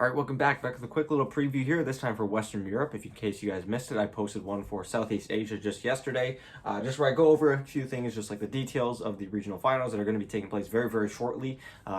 All right, welcome back with a quick little preview here, this time for Western Europe. If in case you guys missed it, I posted one for Southeast Asia just yesterday, just where I go over a few things, just like the details of the regional finals that are going to be taking place very, very shortly.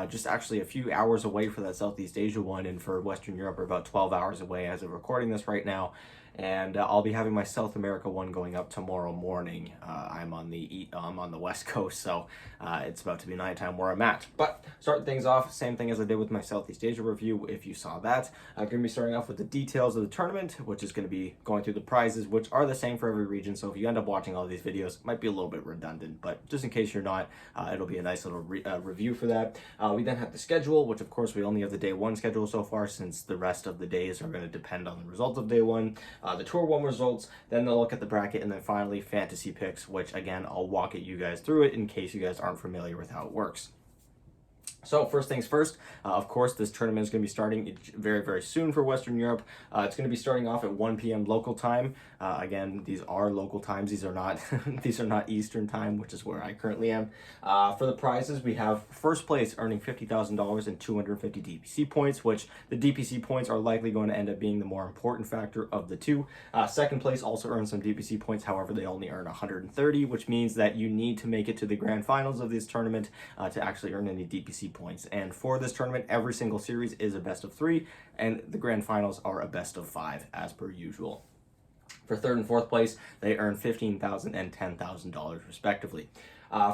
Just actually a few hours away for that Southeast Asia one, and for Western Europe, we're about 12 hours away as of recording this right now. And I'll be having my South America one going up tomorrow morning. I'm on the West Coast, so it's about to be nighttime where I'm at. But starting things off, same thing as I did with my Southeast Asia review. If you saw that, I'm going to be starting off with the details of the tournament, which is going to be going through the prizes, which are the same for every region. So if you end up watching all these videos, it might be a little bit redundant, but just in case you're not, it'll be a nice little review for that. We then have the schedule, which of course we only have the day one schedule so far, since the rest of the days are going to depend on the results of day one. The Tour 1 results, then they'll look at the bracket, and then finally fantasy picks, which again, I'll walk you guys through it in case you guys aren't familiar with how it works. So first things first, of course, this tournament is going to be starting very, very soon for Western Europe. It's going to be starting off at 1 p.m. local time. Again, these are local times. These are not these are not Eastern time, which is where I currently am. For the prizes, we have first place earning $50,000 and 250 DPC points, which the DPC points are likely going to end up being the more important factor of the two. Second place also earns some DPC points. However, they only earn 130, which means that you need to make it to the grand finals of this tournament to actually earn any DPC points. And for this tournament, every single series is a best of 3, and the grand finals are a best of 5 as per usual. For third and fourth place, they earn $15,000 and $10,000 respectively.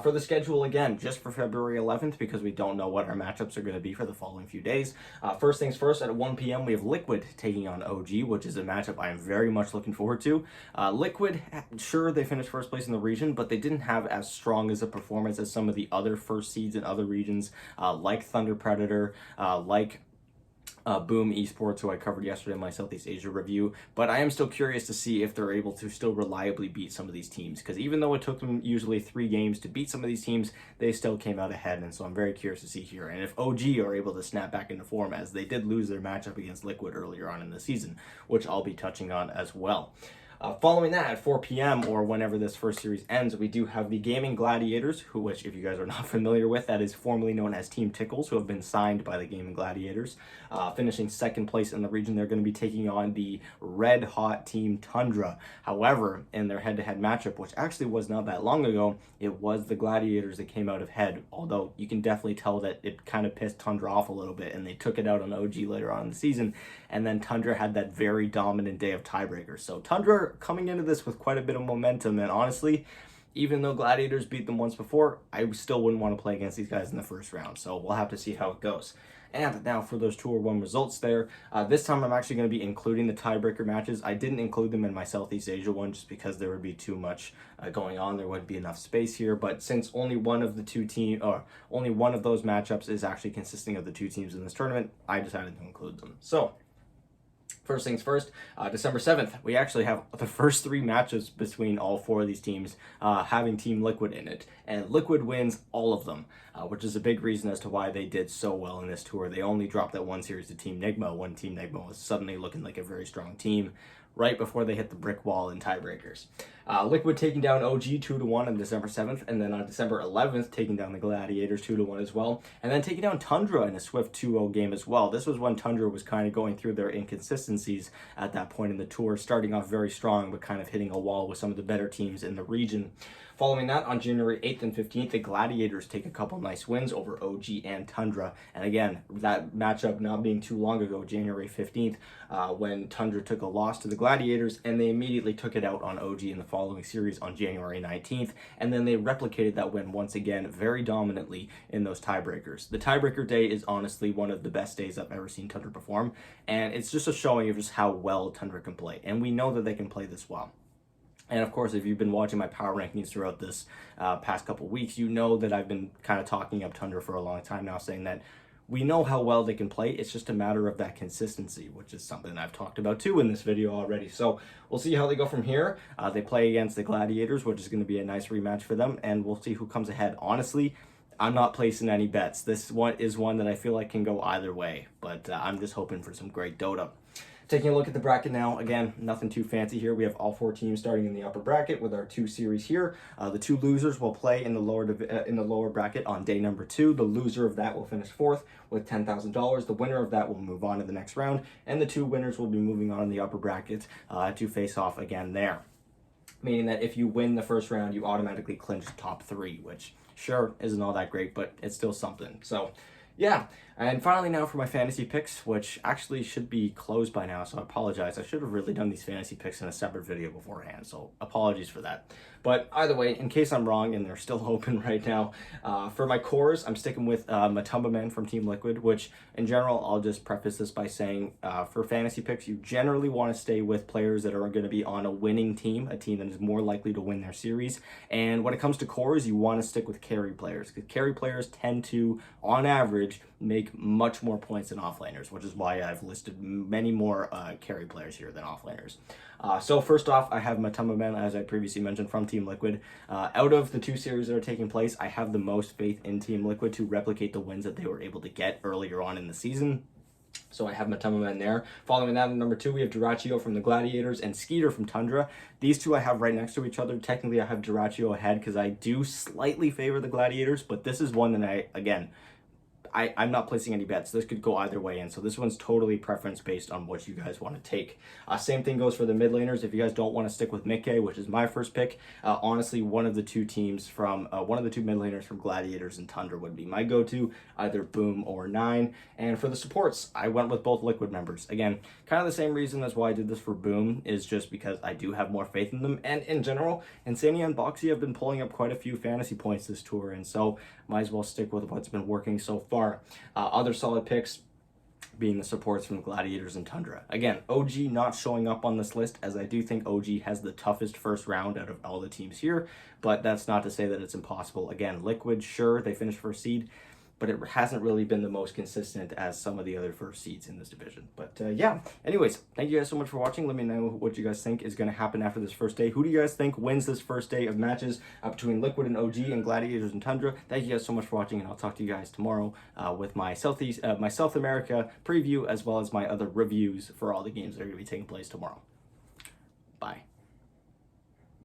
For the schedule, again, just for February 11th, because we don't know what our matchups are going to be for the following few days. First things first, at 1 p.m., we have Liquid taking on OG, which is a matchup I am very much looking forward to. Liquid, sure, they finished first place in the region, but they didn't have as strong as a performance as some of the other first seeds in other regions, like Thunder Predator, like Boom Esports, who I covered yesterday in my Southeast Asia review. But I am still curious to see if they're able to still reliably beat some of these teams, because even though it took them usually 3 games to beat some of these teams, they still came out ahead, and so I'm very curious to see here. And if OG are able to snap back into form, as they did lose their matchup against Liquid earlier on in the season, which I'll be touching on as well. Following that, at 4 p.m. or whenever this first series ends, we do have the Gaming Gladiators, which, if you guys are not familiar with, that is formerly known as Team Tickelss, who have been signed by the Gaming Gladiators. Finishing second place in the region, they're going to be taking on the red-hot Team Tundra. However, in their head-to-head matchup, which actually was not that long ago, it was the Gladiators that came out ahead, although you can definitely tell that it kind of pissed Tundra off a little bit, and they took it out on OG later on in the season, and then Tundra had that very dominant day of tiebreakers. So Tundra coming into this with quite a bit of momentum, and honestly, even though Gladiators beat them once before, I still wouldn't want to play against these guys in the first round, so we'll have to see how it goes. And now for those Tour 1 results there, this time I'm actually going to be including the tiebreaker matches. I didn't include them in my Southeast Asia one just because there would be too much going on. There wouldn't be enough space here, but since only one of those matchups is actually consisting of the 2 teams in this tournament, I decided to include them. So first things first, December 7th, we actually have the first 3 matches between all 4 of these teams having Team Liquid in it. And Liquid wins all of them, which is a big reason as to why they did so well in this tour. They only dropped that one series to Team Nigma when Team Nigma was suddenly looking like a very strong team right before they hit the brick wall in tiebreakers. Liquid taking down OG 2-1 on December 7th, and then on December 11th taking down the Gladiators 2-1 as well, and then taking down Tundra in a swift 2-0 game as well. This was when Tundra was kind of going through their inconsistencies at that point in the tour, starting off very strong but kind of hitting a wall with some of the better teams in the region. Following that, on January 8th and 15th, the Gladiators take a couple nice wins over OG and Tundra. And again, that matchup not being too long ago, January 15th, when Tundra took a loss to the Gladiators, and they immediately took it out on OG in the following series on January 19th. And then they replicated that win once again very dominantly in those tiebreakers. The tiebreaker day is honestly one of the best days I've ever seen Tundra perform, and it's just a showing of just how well Tundra can play. And we know that they can play this well. And of course, if you've been watching my power rankings throughout this past couple weeks, you know that I've been kind of talking up Tundra for a long time now, saying that we know how well they can play. It's just a matter of that consistency, which is something I've talked about too in this video already. So we'll see how they go from here. They play against the Gladiators, which is going to be a nice rematch for them, and we'll see who comes ahead. Honestly, I'm not placing any bets. This one is one that I feel like can go either way, but I'm just hoping for some great Dota. Taking a look at the bracket now, again, nothing too fancy here. We have all 4 teams starting in the upper bracket with our 2 series here. The 2 losers will play in the lower bracket on day number 2. The loser of that will finish 4th with $10,000. The winner of that will move on to the next round, and the 2 winners will be moving on in the upper bracket to face off again there. Meaning that if you win the first round, you automatically clinch the top 3, which sure isn't all that great, but it's still something. So yeah, and finally now for my fantasy picks, which actually should be closed by now, so I apologize. I should have really done these fantasy picks in a separate video beforehand, so apologies for that. But either way, in case I'm wrong, and they're still open right now, for my cores, I'm sticking with Matumba Man from Team Liquid, which in general, I'll just preface this by saying for fantasy picks, you generally want to stay with players that are going to be on a winning team, a team that is more likely to win their series. And when it comes to cores, you want to stick with carry players, because carry players tend to, on average, make much more points than offlaners, which is why I've listed many more carry players here than offlaners. So first off, I have Matumba Man, as I previously mentioned, from Team Liquid. Out of the 2 series that are taking place, I have the most faith in Team Liquid to replicate the wins that they were able to get earlier on in the season. So I have Matumba Man there. Following that, number 2, we have Duraccio from the Gladiators and Skeeter from Tundra. These 2 I have right next to each other. Technically, I have Duraccio ahead because I do slightly favor the Gladiators, but this is one that I'm not placing any bets. This could go either way, and so this one's totally preference based on what you guys want to take. Same thing goes for the mid laners. If you guys don't want to stick with Mickey, which is my first pick, honestly, one of the 2 mid laners from Gladiators and Tundra would be my go-to, either Boom or 9. And for the supports, I went with both Liquid members. Again, kind of the same reason as why I did this for Boom, is just because I do have more faith in them. And in general, Insania and Boxy have been pulling up quite a few fantasy points this tour, and so might as well stick with what's been working so far. Other solid picks being the supports from Gladiators and Tundra. Again, OG not showing up on this list, as I do think OG has the toughest first round out of all the teams here, but that's not to say that it's impossible. Again, Liquid, sure, they finished first seed, but it hasn't really been the most consistent as some of the other first seeds in this division. But yeah, anyways, thank you guys so much for watching. Let me know what you guys think is going to happen after this first day. Who do you guys think wins this first day of matches between Liquid and OG and Gladiators and Tundra? Thank you guys so much for watching, and I'll talk to you guys tomorrow with my South America preview, as well as my other reviews for all the games that are going to be taking place tomorrow. Bye.